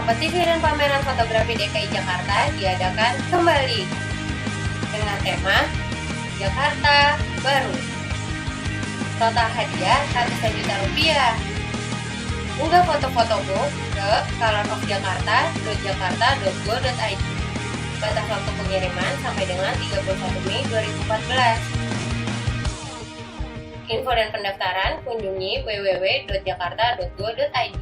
Kompetisi dan pameran fotografi DKI Jakarta diadakan kembali dengan tema Jakarta Baru. Total hadiah ratusan juta rupiah. Unggah foto-fotomu ke colorofjakarta.jakarta.go.id. Batas waktu pengiriman sampai dengan 31 Mei 2014. Info dan pendaftaran kunjungi www.jakarta.go.id.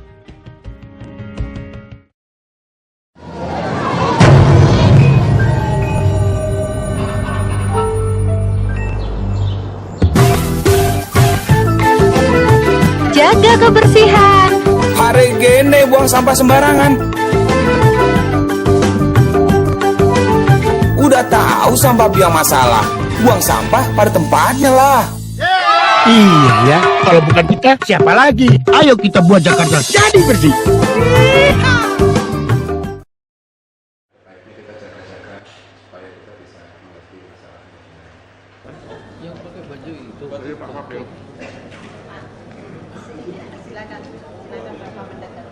Jaga kebersihan. Hari gini buang sampah sembarangan. Udah tahu sampah biang masalah, buang sampah pada tempatnya lah. Iya, kalau bukan kita, siapa lagi? Ayo kita buat Jakarta jadi bersih. Yang pakai baju itu Silakan Bapak mendekat.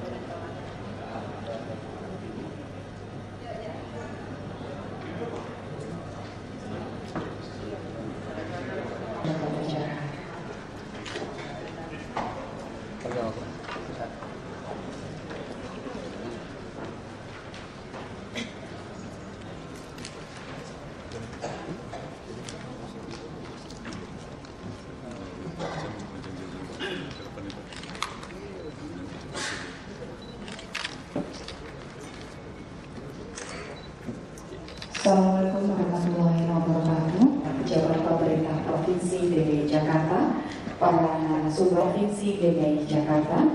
Assalamualaikum warahmatullahi wabarakatuh. Pejabat Pemerintah Provinsi DKI Jakarta, para narasumber Provinsi DKI Jakarta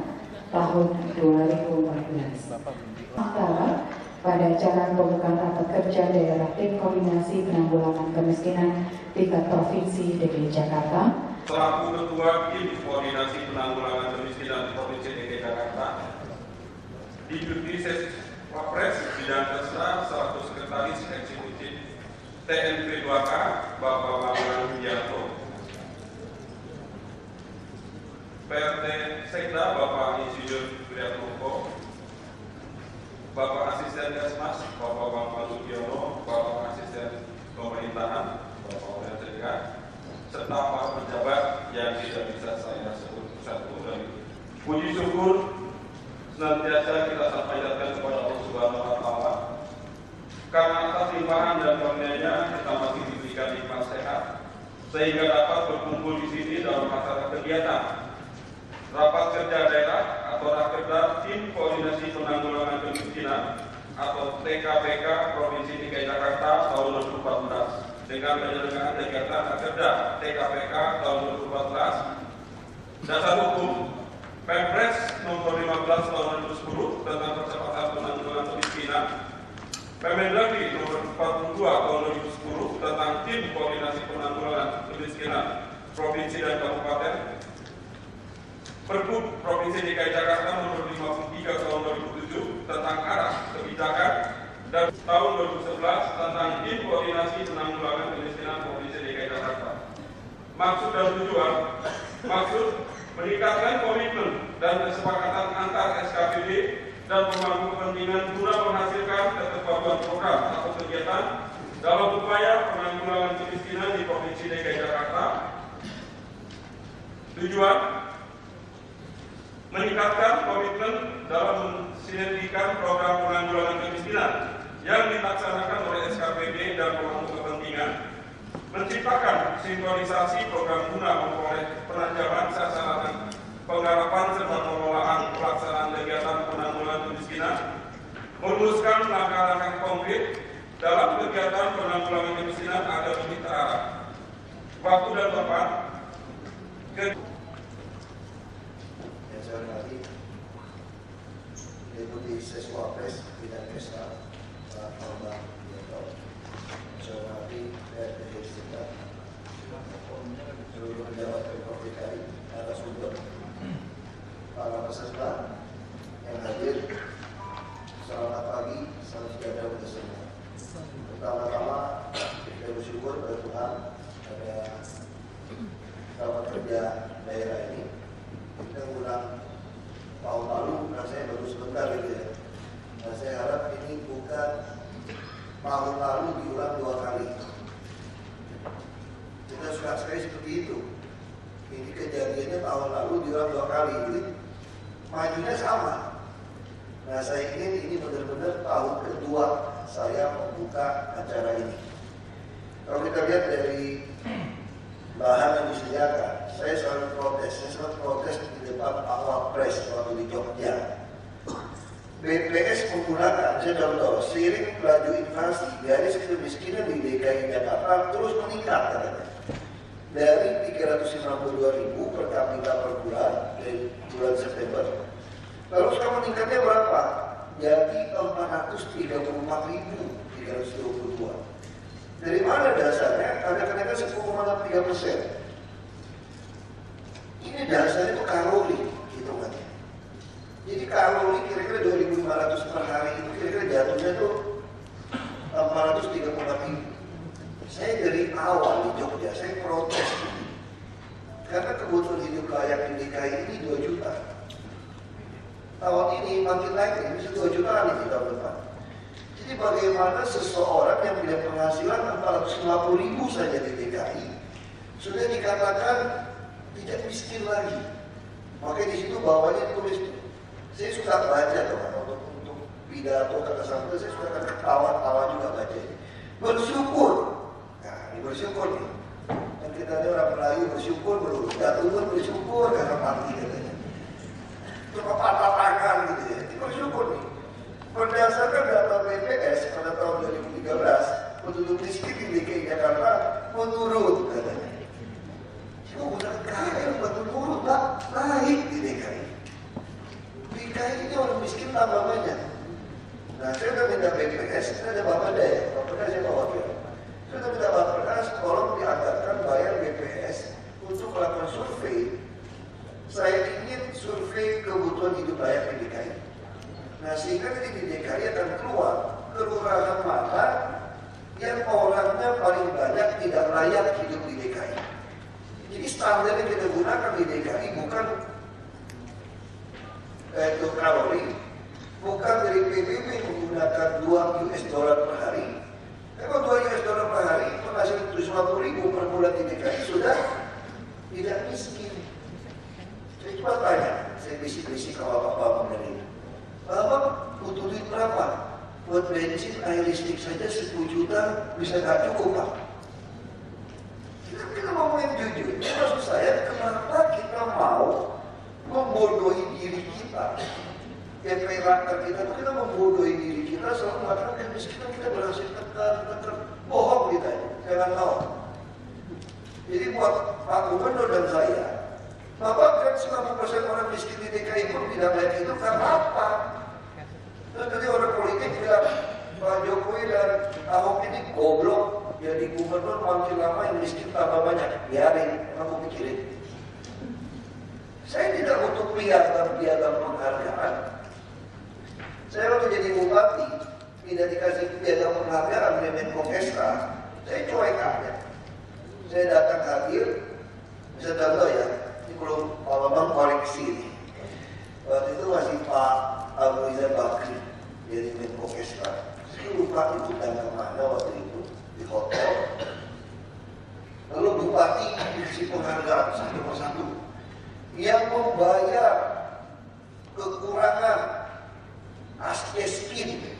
tahun 2014. Sementara pada acara pembukaan rapat kerja daerah tim koordinasi penanggulangan kemiskinan tingkat Provinsi DKI Jakarta. Selaku Ketua Tim Koordinasi Penanggulangan Kemiskinan Provinsi DKI Jakarta, diikuti sesi Wapres Bidang Kesra selaku Sekretaris Eksekutif TNP 2K Bapak Bambang Widianto, PRT Sekda Bapak Insinyur Priatmoko, Bapak Asisten Kesmas Bapak Bambang Sugiono, Bapak Asisten Pemerintahan Bapak Wendra, serta para pejabat yang tidak bisa saya sebut satu dan puji syukur senantiasa kita sampaikan kepada Allah Subhanahu wa Ta'ala, karena atas limpahan dan karunia-Nya kita masih diberikan nikmat sehat sehingga dapat berkumpul di sini dalam acara kegiatan rapat kerja daerah atau rakerda tim koordinasi penanggulangan kemiskinan atau TKPK Provinsi DKI Jakarta tahun 2014 dengan penyelenggaraan kegiatan rakerda TKPK tahun 2014. Dasar hukum Perpres nomor 15 tahun 2010 tentang percepatan penanggulangan kemiskinan, Permendagri nomor 42 tahun 2010 tentang tim koordinasi penanggulangan kemiskinan provinsi dan kabupaten, Pergub Provinsi DKI Jakarta nomor 53 tahun 2007 tentang arah kebijakan, dan tahun 2011 tentang tim koordinasi penanggulangan kemiskinan provinsi DKI Jakarta. Maksud dan tujuan: maksud meningkatkan komitmen dan kesepakatan antar SKPD dan pemangku kepentingan guna menghasilkan keterpaduan program atau kegiatan dalam upaya penanggulangan kemiskinan di Provinsi DKI Jakarta. Tujuan: meningkatkan komitmen dalam mensinergikan program penanggulangan kemiskinan yang dilaksanakan oleh SKPD dan pemangku kepentingan, menciptakan sinkronisasi program guna memperoleh penajaman sasaran penggarapan serta pengelolaan pelaksanaan kegiatan penanggulangan kemiskinan, merumuskan langkah-langkah konkret dalam kegiatan penanggulangan kemiskinan agar lebih terarah. Waktu dan tempat. Yang saya hormati Deputi Sesi Wapres Bidang Kesra Pak Bambang Widianto, saya hormati PRT Sekda, seluruh pejabat Pemprov DKI, narasumber, para peserta yang hadir, selamat pagi, salam sejahtera untuk semua. Pertama-tama kita bersyukur kepada Tuhan pada rapat kerja daerah ini. Kita ulang tahun lalu, rasanya baru sebentar gitu ya. dan tahun lalu diulang 2 kali. Kita suka sekali seperti itu. Ini kejadiannya tahun lalu diulang 2 kali. Jadi majunya sama. Nah, saya ingin ini benar-benar tahun kedua saya membuka acara ini. Kalau kita lihat dari bahan yang disediakan, saya selalu protes di depan Pak Wapres waktu di Jogja. BPS menggunakan, saya contoh, seiring laju inflasi, garis kemiskinan di DKI Jakarta terus meningkat katanya. Dari 352.000 per kapita per bulan dari bulan September. Lalu sekarang meningkatnya berapa? Jadi 434.322. Dari mana dasarnya? Ada kenaikan 10,63%. Ini dasarnya itu kalori hitungannya. Jadi kalori kira-kira 2.500 per hari itu kira-kira jatuhnya itu 434.000. Saya dari awal di Jogja, saya protes. Karena kebutuhan hidup layak di DKI ini 2 juta. Tahun ini makin naik, ini bisa 2 jutaan di tahun depan. Jadi bagaimana seseorang yang punya penghasilan 450.000 saja di DKI sudah dikatakan tidak miskin lagi. Makanya di situ bawahnya tulis. Saya suka baca teman untuk pidato kata sampai saya suka ketawa-tawa juga baca ini. Bersyukur. Nah, ini bersyukur nih. Dan kita ada orang Melayu bersyukur dulu. Jatuh bersyukur karena mati katanya. Cuma patah tangan gitu ya. Ini bersyukur nih. Berdasarkan data BPS pada tahun 2013, penduduk miskin di DKI Jakarta menurun katanya. Cuma bukan kaya menurun, naik di DKI. DKI ini orang miskin tambah banyak. Nah, saya sudah minta BPS, kita ada Bapak Daya, Bapak Daya saya bawa dia. Saya sudah minta Bapak Daya, tolong dianggarkan bayar BPS untuk melakukan survei. Saya ingin survei kebutuhan hidup layak di DKI. Nah, sehingga nanti di DKI akan keluar kelurahan mana yang orangnya paling banyak tidak layak hidup di DKI. Jadi standar yang kita gunakan di DKI bukan kalori, bukan dari PBB menggunakan $2 per hari. Kalau $2 per hari, penghasilan 750.000 per bulan di DKI sudah tidak miskin. Saya coba tanya, saya bisik-bisik kalau Bapak menerima. Bapak butuh duit berapa? Buat bensin, air listrik saja 10 juta bisa gak cukup Pak. Kita ngomong yang jujur. Maksud saya, kenapa kita mau membodohi diri kita? Yang karakter kita itu kita membodohi diri kita selalu mengatakan kemiskinan kita berhasil tekan. Bohong kita, jangan mau. Jadi buat Pak Gubernur dan saya, Bapak kan 90% orang miskin di DKI pun tidak layak hidup karena apa? Terus tadi orang politik bilang Pak Jokowi dan Ahok ini goblok, jadi gubernur makin lama yang miskin tambah banyak. Biarin, kamu pikirin. Saya tidak butuh piagam penghargaan. Saya waktu jadi bupati tidak dikasih piagam penghargaan dari Menko Kesra, saya cuek aja. Saya datang hadir, bisa contoh ya. Belum Pak Bambang koreksi nih. Waktu itu masih Pak Abu Rizal Bakri dari Menko Kesra. Saya lupa itu tanggal mana waktu itu di hotel. Lalu bupati dikasih penghargaan satu persatu. Yang membayar kekurangan aseskin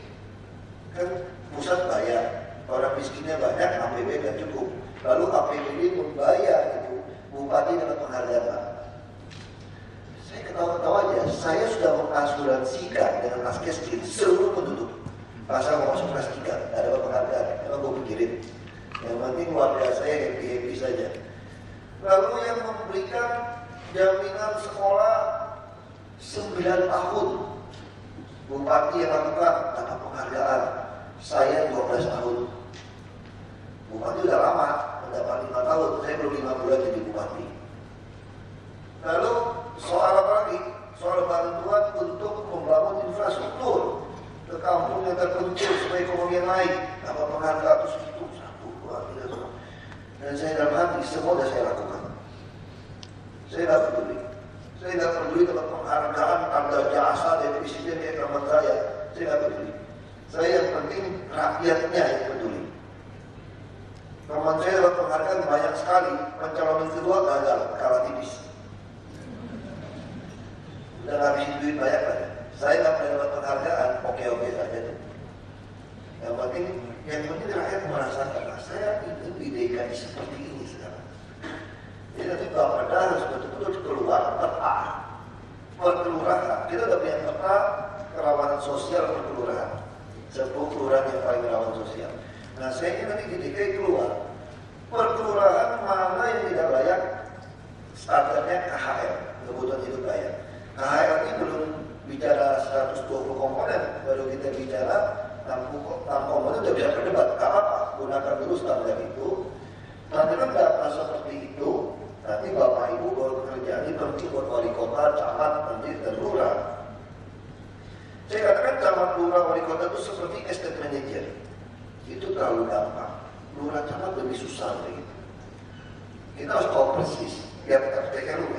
kan pusat bayar, orang miskinnya banyak, APBD nggak cukup. Lalu APBD membayar itu bupati dengan penghargaan. Saya ketawa-ketawa aja. Saya sudah mengasuransikan dengan aseskin seluruh penduduk. Pasal mau masuk kelas 3, ada penghargaan. Emang gue pikirin. Yang penting keluarga saya happy-happy saja. Lalu yang memberikan jaminan sekolah 9 tahun. Bupati yang lakukan dapat penghargaan. Saya 12 tahun. Bupati udah lama, mendapat 5 tahun. Saya belum 5 bulan jadi bupati. Lalu soal apa lagi? Soal bantuan untuk membangun infrastruktur ke kampung yang terpencil supaya ekonomi yang naik. Dapat penghargaan itu 1, 2, 3. Dan saya dalam hati semua sudah saya lakukan. Saya tidak peduli. Saya tidak peduli dengan penghargaan tanda jasa dari presiden di agama saya. Saya tidak peduli. Saya yang penting rakyatnya yang peduli. Teman saya dapat penghargaan banyak sekali, pencalonan kedua gagal, kalah tipis. Udah ngabisin duit banyak kan? Saya nggak pernah dapat penghargaan, oke saja tuh. Yang penting rakyat merasakan, saya ingin di DKI seperti ini sekarang. Jadi nanti Bapak harus betul-betul keluar peta per kelurahan. Kita udah punya peta kerawanan sosial per kelurahan. 10 kelurahan yang paling rawan sosial. Nah, saya ingin nanti di DKI keluar per kelurahan mana yang tidak layak standarnya KHL, kebutuhan hidup layak. KHL ini belum bicara 120 komponen, baru kita bicara 6 komponen udah bisa berdebat. Gak apa-apa, gunakan dulu standar itu. Nanti kan data seperti itu, nanti Bapak Ibu baru pekerjaan ini penting buat wali kota, camat, menteri, dan lurah. Saya katakan camat, lurah, wali kota itu seperti estate manager. Itu terlalu gampang. Lurah, camat lebih susah begitu. Kita harus tahu persis. Ya, RT RW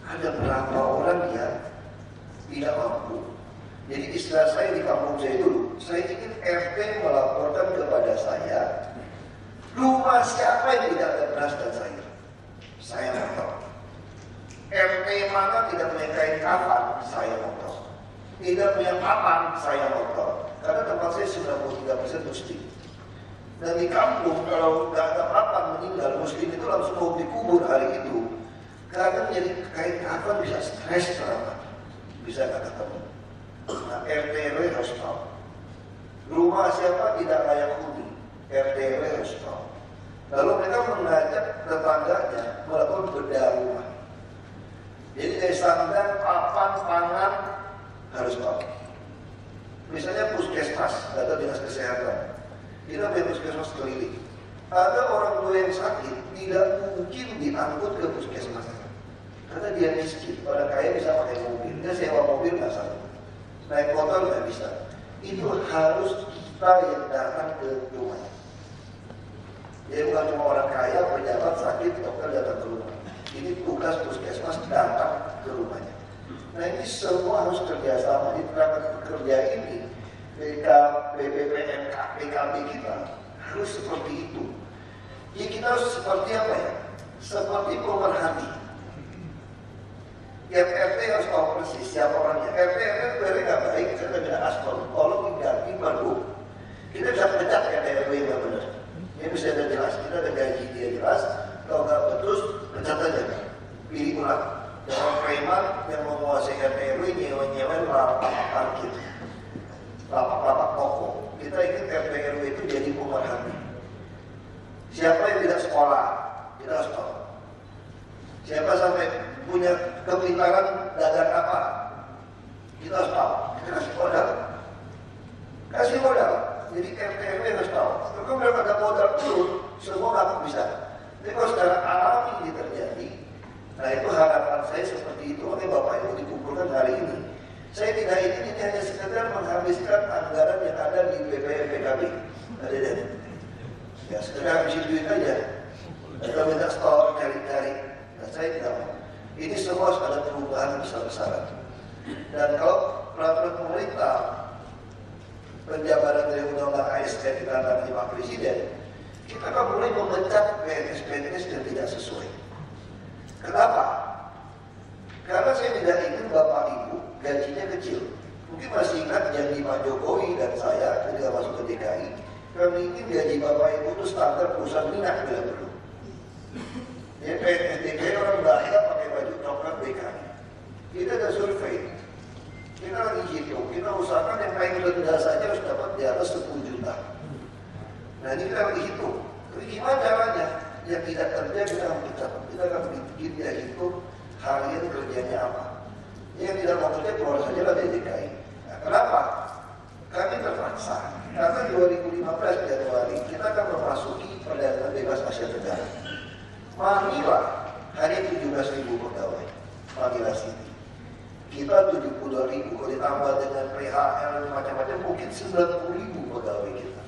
ada berapa orang yang tidak mampu. Jadi istilah saya di kampung saya dulu, saya ingin RT melaporkan kepada saya, rumah siapa yang tidak ada beras dan sayur. Saya mau tahu. RT mana tidak punya kain kafan, saya mau tahu. Tidak punya papan, saya mau tahu. Karena tempat saya 93% muslim. Dan di kampung kalau nggak ada papan meninggal, muslim itu langsung mau dikubur hari itu. Karena jadi kain kafan bisa stres terang, bisa nggak ketemu. Nah, RT RW harus tahu. Rumah siapa tidak layak huni, RT RW harus tahu. Lalu mereka mengajak tetangganya melakukan bedah rumah. Jadi dari standar papan, pangan harus tahu. Misalnya puskesmas, data dinas kesehatan. Kita punya puskesmas keliling. Ada orang tua yang sakit, tidak mungkin diangkut ke puskesmas. Karena dia miskin, orang kaya bisa pakai mobil. Dia sewa mobil nggak salah. Naik motor nggak bisa. Itu harus kita yang datang ke rumahnya. Jadi bukan cuma orang kaya, pejabat sakit, dokter datang ke rumah. Ini tugas puskesmas datang ke rumahnya. Nah ini semua harus kerjasama. Di perangkat pekerja ini, BPPM, PKB kita harus seperti itu. Jadi kita harus seperti apa ya? Seperti pemerhati. Yang RT harus tahu persis siapa orangnya. RT sebenarnya nggak baik, saya tidak aspal. Kalau diganti baru, kita bisa pecat RW nggak benar. Ini bisa ada jelas. Kita ada gaji dia jelas. Kalau nggak betul, pecat aja. Pilih ulang. Jangan preman yang menguasai RW nyewa lapak parkir, lapak toko. Kita ingin RT RW itu jadi pemerhati. Siapa yang tidak sekolah, kita harus tahu. Siapa sampai punya kepintaran dagang apa, kita harus tahu. Kita kasih modal. Kasih modal. Jadi RT RW harus tahu. Kalau mereka ada modal turun, semua nggak bisa. Tapi kalau secara alami ini terjadi, nah itu harapan saya seperti itu. Makanya Bapak Ibu dikumpulkan hari ini. Saya tidak ingin ini hanya sekedar menghabiskan anggaran yang ada di BPM PKB. Ada. Ya sekedar habisin duit aja. Kita minta store cari-cari. Nah saya tidak mau. Ini semua harus ada perubahan besar-besaran. Dan kalau peraturan pemerintah penjabaran dari undang-undang ASN ditantangani Pak Presiden, kita akan mulai memecat PNS-PNS yang tidak sesuai. Kenapa? Karena saya tidak ingin Bapak Ibu gajinya kecil. Mungkin masih ingat janji Pak Jokowi dan saya ketika masuk ke DKI, kami ingin gaji Bapak Ibu itu standar perusahaan minyak bila perlu. Jadi PNS DKI orang bahaya pakai baju coklat DKI. Kita ada survei. Kita lagi hitung, kita usahakan yang paling rendah saja harus dapat di atas 10 juta. Nah ini kita lagi hitung. Tapi gimana caranya? Yang tidak kerja kita akan pecat. Kita akan bikin dia hitung harian kerjanya apa. Yang tidak mau kerja keluar saja lah dari DKI. Nah, kenapa? Kami terpaksa. Karena 2015 Januari kita akan memasuki perdagangan bebas Asia Tenggara. Manila hanya 17.000 pegawai. Manila City. Kita 72.000, kalau ditambah dengan PHL macam-macam mungkin 90.000 pegawai kita.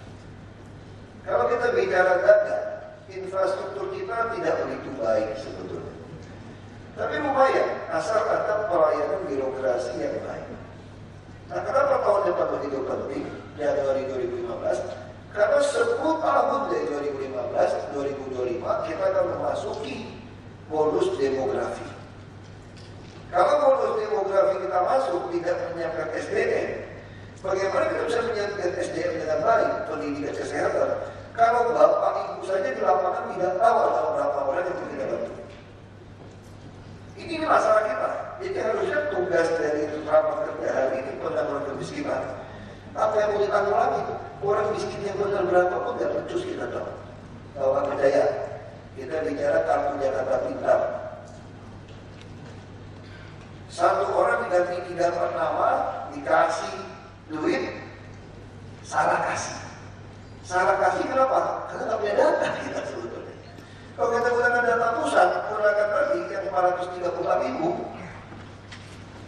Kalau kita bicara dagang, infrastruktur kita tidak begitu baik sebetulnya. Tapi lumayan, asal ada pelayanan birokrasi yang baik. Nah kenapa tahun depan begitu penting? Januari 2015, karena 10 tahun dari 2015-2025 kita akan memasuki bonus demografi. Kalau bonus demografi kita masuk tidak menyiapkan SDM, bagaimana kita bisa menyiapkan SDM dengan baik, pendidikan kesehatan, kalau bapak ibu saja di lapangan tidak tahu ada berapa orang yang kita bantu. Ini masalah kita. Jadi harusnya tugas dari rapat kerja hari ini penanggulangan kemiskinan. Apa yang mau ditanggulangi? Orang miskin yang benar berapa pun tidak becus kita tahu. Bahwa Kejaya, kita bicara kartu Jakarta Pintar. Satu orang diganti 3 nama, dikasih duit, salah kasih. Salah kasih kenapa? Karena nggak punya data kita sebetulnya. Kalau kita gunakan data pusat, gunakan tadi yang 434.000,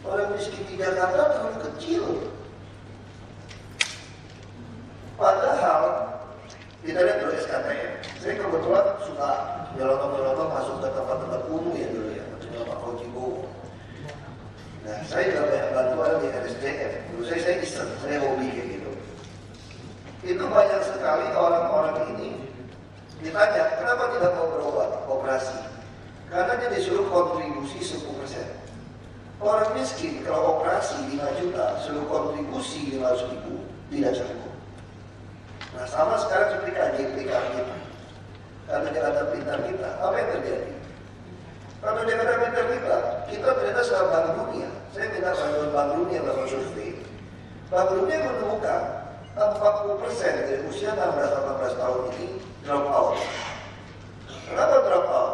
orang miskin di Jakarta terlalu kecil. Padahal kita lihat dulu SKTM. Saya kebetulan suka nyelotong-nyelotong masuk ke tempat-tempat umum ya dulu ya, macam Pak Kojibo. Nah, saya juga banyak bantuan di RSDM. Dulu saya iseng, saya hobi kayak gitu. Itu banyak sekali orang-orang ini ditanya, kenapa tidak mau berobat, operasi? Karena dia disuruh kontribusi 10%. Orang miskin kalau operasi 5 juta, suruh kontribusi 500.000, tidak cukup. Nah, sama sekarang seperti KJP kita. Karena Jakarta Pintar kita, apa yang terjadi? Karena Jakarta Pintar kita ternyata setelah Bank Dunia. Saya minta bantuan Bank Dunia dalam survei. Bank Dunia menemukan 40% dari usia 16-18 tahun ini drop out. Kenapa drop out?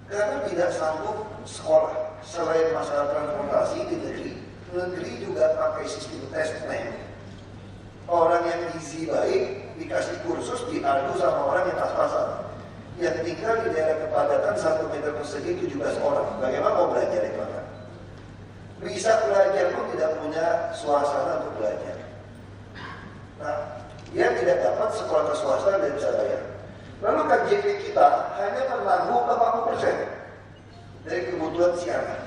Karena tidak sanggup sekolah. Selain masalah transportasi di negeri juga pakai sistem testnet. Orang yang gizi baik dikasih kursus diadu sama orang yang pas-pasan. Yang tinggal di daerah kepadatan 1 meter persegi 17 orang. Bagaimana mau belajar di mana? Bisa belajar pun tidak punya suasana untuk belajar. Nah, dia tidak dapat sekolah ke swasta dan bisa bayar. Lalu KJP kita hanya menanggung 80% dari kebutuhan si anak.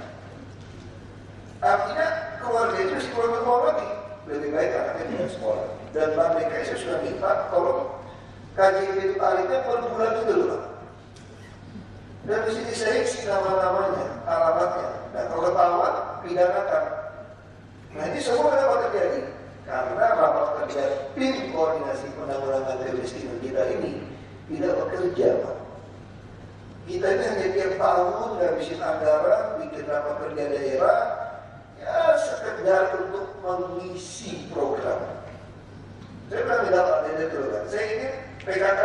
Artinya keluarga itu sekolah lagi. Lebih baik anaknya tidak sekolah. Dan Bank DKI sudah minta tolong KJP itu tarifnya per bulan itu dulu. Dan di sini seleksi nama-namanya, alamatnya. Nah, kalau ketahuan, pidanakan. Nah, ini semua kenapa terjadi? Karena rapat kerja tim koordinasi penanggulangan kemiskinan kita ini tidak bekerja, Pak. Kita ini hanya tiap tahun ngabisin anggaran, bikin rapat kerja daerah, ya sekedar untuk mengisi program. Saya pernah minta Pak Dede dulu kan, saya ingin PKK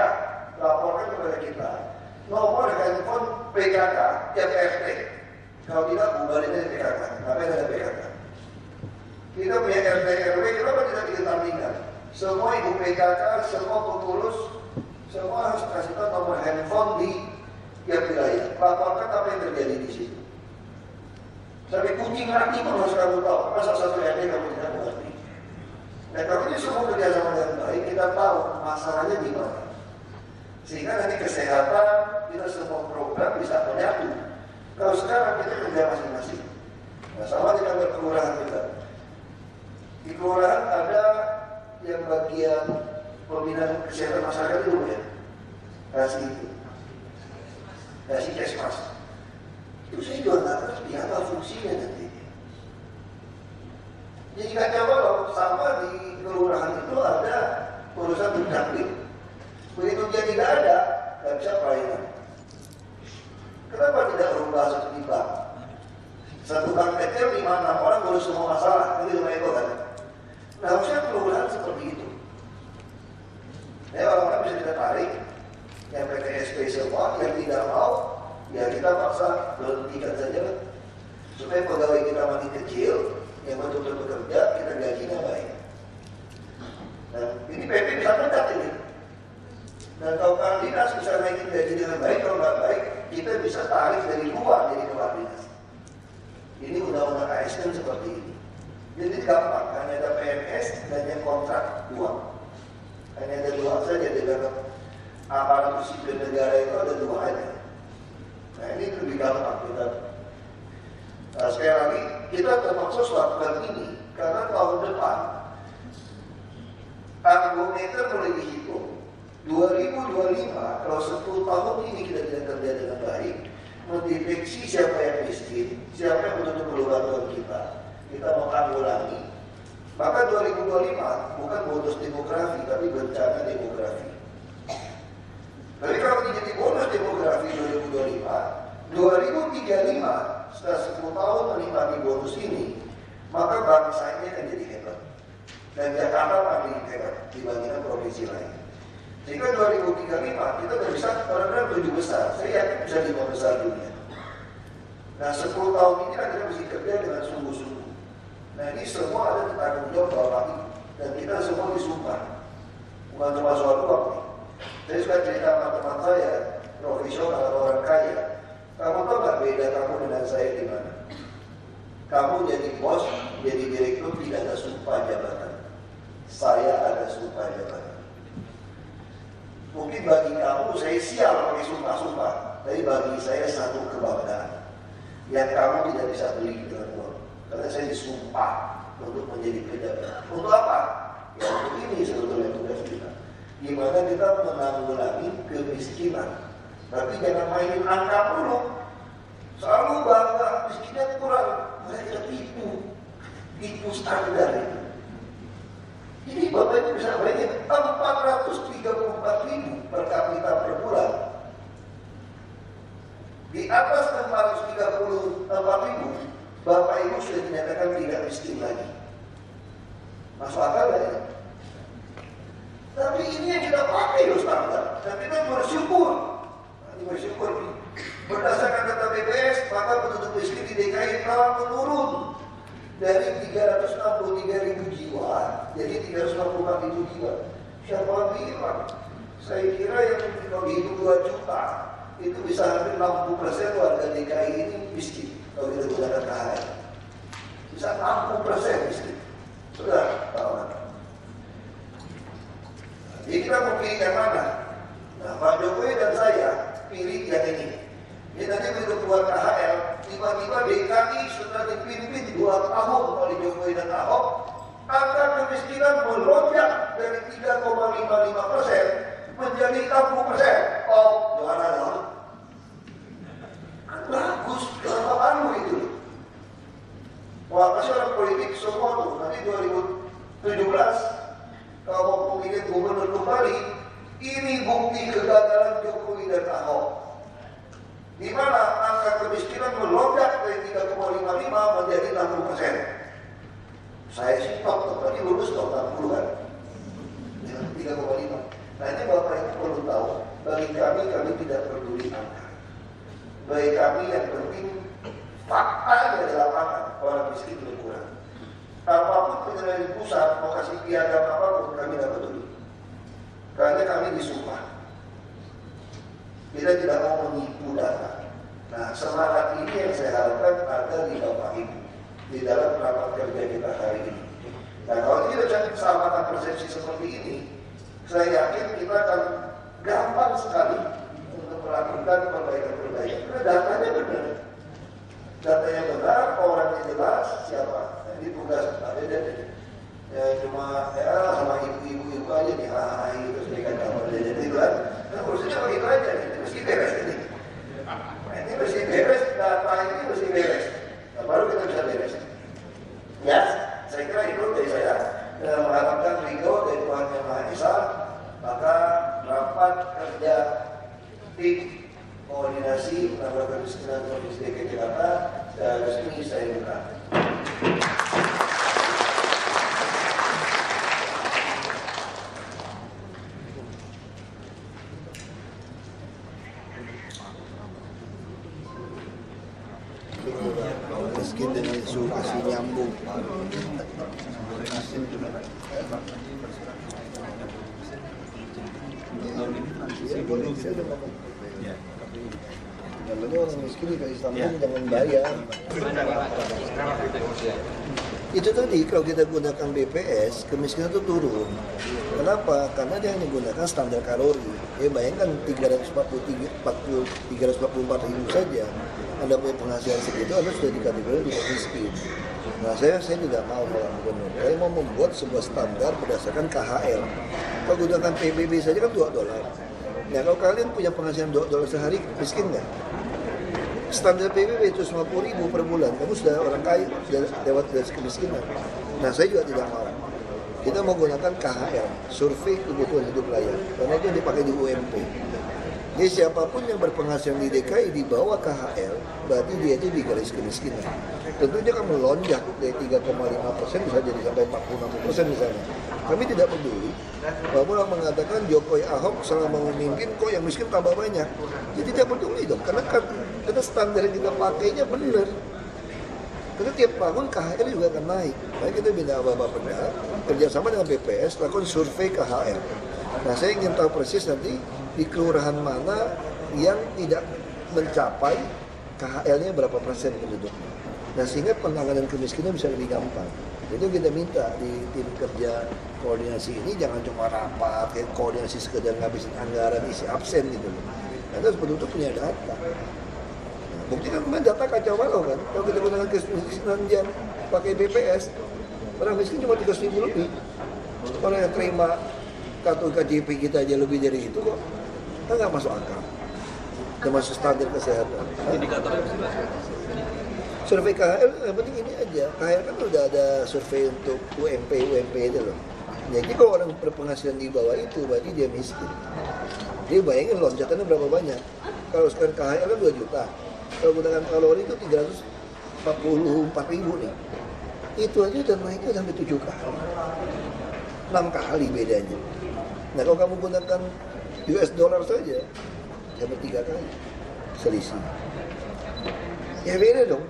laporkan kepada kita nomor handphone PKK tiap RT. Kalau tidak bubarin dari PKK, ngapain ada PKK? Kita punya RT RW, kenapa tidak diketahui? Semua ibu PKK, semua pengurus, semua harus kasih tahu nomor handphone di tiap wilayah. Laporkan apa yang terjadi di situ. Sampai kucing mati pun harus kamu tahu. Masa satu RT kamu tidak mengerti. Nah, kalau ini semua kerjasama dengan baik, kita tahu masalahnya di mana. Sehingga nanti kesehatan, kita semua program bisa menyatu. Kalau sekarang kita kerja masing-masing. Nah, sama di kantor kelurahan kita. Di kelurahan ada yang bagian pembinaan kesehatan masyarakat itu ya. Kasih itu. Kasih kesmas. Itu saya juga nggak ngerti apa fungsinya nanti. Jadi kacau balau sama di kelurahan itu ada urusan dukcapil. Begitu dia tidak ada, nggak bisa pelayanan. Kenapa tidak berubah seperti bank? Satu bank kecil 5-6 orang ngurus semua masalah, itu cuma itu kan. Nah, harusnya kelurahan seperti itu. Orang-orang bisa kita tarik, yang PTSP semua, yang tidak mau, ya kita paksa berhentikan saja kan. Supaya pegawai kita makin kecil, yang betul-betul bekerja, kita gajinya baik. Nah, ini PP bisa mencat ini. Dan kalau kepala dinas bisa naikin gaji dengan baik, kalau nggak baik, kita bisa tarik dari luar dari kepala dinas. Ini undang-undang ASN seperti ini. Jadi gampang, hanya ada PNS dan yang kontrak uang. Hanya ada 2 saja di dalam aparatur sipil negara itu ada 2 aja. Nah, ini lebih gampang kita. Nah, sekali lagi kita terpaksa melakukan ini karena tahun depan Argometer mulai dihitung 2025, kalau 10 tahun ini kita tidak kerja dengan baik, mendeteksi siapa yang miskin, siapa yang betul-betul bantuan kita mau tanggulangi, maka 2025 bukan bonus demografi, tapi bencana demografi. Tapi kalau jadi bonus demografi 2025, 2035 setelah 10 tahun menikmati bonus ini, maka bangsa ini akan jadi hebat. Dan Jakarta paling hebat dibandingkan provinsi lain. Sehingga 2035 kita sudah bisa benar-benar 7 besar. Saya yakin bisa 5 besar dunia. Nah 10 tahun ini kan kita mesti kerja dengan sungguh-sungguh. Nah ini semua ada tanggung jawab Bapak Ibu. Dan kita semua disumpah. Bukan cuma soal uang nih. Saya suka cerita sama teman saya, profesional atau orang kaya. Kamu tahu nggak beda kamu dengan saya di mana? Kamu jadi bos, jadi direktur tidak ada sumpah jabatan. Saya ada sumpah jabatan. Mungkin bagi kamu saya sial pakai sumpah-sumpah, tapi bagi saya satu kebanggaan yang kamu tidak bisa beli dengan uang. Karena saya disumpah untuk menjadi pejabat. Untuk apa? Ya untuk ini sebetulnya tugas kita. Gimana kita menanggulangi kemiskinan. Tapi jangan mainin angka dulu. Selalu bangga miskinnya kurang. Mereka tipu standar itu. Jadi Bapak Ibu bisa bayangin 434.000 per kapita per bulan. Di atas 434.000, Bapak Ibu sudah dinyatakan tidak miskin lagi. Masuk akal ya? Tapi ini yang kita pakai loh standar. Dan kita bersyukur. Bersyukur. Berdasarkan data BPS, maka penduduk miskin di DKI telah menurun dari 363.000 jiwa jadi 354.000 jiwa. Siapa bilang? Saya kira yang kalau dihitung 2 juta itu bisa hampir 60% warga DKI ini miskin kalau kita gunakan KHR. Bisa 60% miskin. Sudah tahu kan? Jadi kita mau pilih yang mana? Nah, Pak Jokowi dan saya pilih yang ini. Ini nanti begitu keluar KHR, tiba-tiba DKI sudah dipimpin 2 tahun oleh Jokowi dan Ahok, angka kemiskinan melonjak dari 3,55% menjadi 60%. Oh, juara dong. Kan bagus, kelemahanmu itu. Wah, kasih orang politik semua tuh, nanti 2017, kalau mau pemilihan gubernur kembali, ini bukti kegagalan Jokowi dan Ahok. Di mana angka kemiskinan melonjak dari 3,55 menjadi 60%. Saya sih top, tadi lulus dong 60 kan? 3,5. Nah ini Bapak Ibu perlu tahu, bagi kami tidak peduli angka. Bagi kami yang penting fakta di lapangan, orang miskin berkurang. Apapun penilaian pusat, mau kasih piagam apapun, kami tidak peduli. Karena kami disumpah. Kita tidak mau menipu data. Nah, semangat ini yang saya harapkan ada di Bapak Ibu di dalam rapat kerja kita hari ini. Nah, kalau kita cari kesamaan persepsi seperti ini, saya yakin kita akan gampang sekali untuk melakukan perbaikan-perbaikan. Karena datanya benar. Datanya benar, orangnya jelas, siapa. Nah, ini tugas ada dan ya cuma ya sama ibu-ibu aja nih, terus mereka gambar jadi kan. Nah, urusannya begitu aja, ini mesti beres ini. Nah, ini mesti beres, data ini mesti beres. Nah, baru kita bisa beres. Ya, saya kira itu dari saya. Mengharapkan ridho dari Tuhan Yang Maha Esa, maka rapat kerja tim koordinasi penanggulangan kemiskinan Provinsi DKI Jakarta secara resmi saya buka. Miskin dengan isu kasih nyambung. Kalau orang miskin dikasih sambung jangan bayar. Itu tadi kalau kita gunakan BPS kemiskinan itu turun. Kenapa? Karena dia menggunakan standar kalori. Ya bayangkan 344.000 saja. Anda punya penghasilan segitu, Anda sudah dikategorikan tidak miskin. Nah saya tidak mau kalau gubernur. Saya mau membuat sebuah standar berdasarkan KHL. Kalau gunakan PBB saja kan $2. Nah kalau kalian punya penghasilan $2 sehari, miskin nggak? Standar PBB itu 50.000 per bulan, kamu sudah orang kaya, sudah lewat garis kemiskinan. Nah saya juga tidak mau. Kita mau gunakan KHL, survei kebutuhan hidup layak, karena itu dipakai di UMP. Jadi siapapun yang berpenghasilan di DKI di bawah KHL, berarti dia itu di garis kemiskinan. Tentunya akan melonjak dari 3,5% bisa jadi sampai 46% misalnya. Kami tidak peduli. Walaupun orang mengatakan Jokowi Ahok selama memimpin kok yang miskin tambah banyak. Jadi tidak peduli dong, karena standar yang kita pakainya benar. Karena tiap tahun KHL juga akan naik. Makanya kita minta Bapeda kerjasama dengan BPS lakukan survei KHL. Nah saya ingin tahu persis nanti di kelurahan mana yang tidak mencapai KHL-nya berapa persen penduduknya. Nah sehingga penanganan kemiskinan bisa lebih gampang. Itu kita minta di tim kerja koordinasi ini jangan cuma rapat, kayak koordinasi sekedar ngabisin anggaran isi absen gitu loh. Nah terus penduduk punya data. Nah, bukti kan kemarin data kacau balau kan. Kalau kita gunakan kemiskinan yang pakai BPS, orang miskin cuma 300.000 lebih. Orang yang terima kartu KJP kita aja lebih dari itu kok. Kan nggak masuk akal. Termasuk standar kesehatan. Indikatornya Survei KHL, yang penting ini aja. KHL kan udah ada survei untuk UMP itu loh. Jadi kalau orang berpenghasilan di bawah itu, berarti dia miskin. Jadi bayangin lonjakannya berapa banyak. Kalau sekarang KHL kan 2 juta. Kalau gunakan kalori itu 344.000 nih. Itu aja udah naiknya sampai 7 kali. 6 kali bedanya. Nah kalau kamu gunakan US dollar saja, sampai 3 kali selisih. Ya beda dong.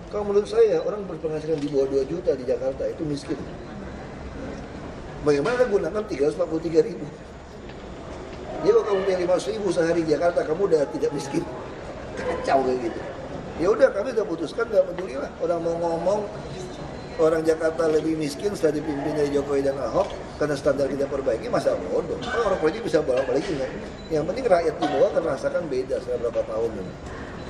Kalau menurut saya, orang berpenghasilan di bawah 2 juta di Jakarta itu miskin. Bagaimana gunakan 343.000? Jadi kalau kamu punya 500.000 sehari di Jakarta, kamu udah tidak miskin. Kacau kayak gitu. Ya udah, kami udah putuskan, nggak peduli lah. Orang mau ngomong, orang Jakarta lebih miskin setelah dipimpin dari Jokowi dan Ahok, karena standar kita perbaiki, masa bodoh. Orang politik bisa bolak-balik. Yang penting rakyat di bawah akan merasakan beda selama berapa tahun ini.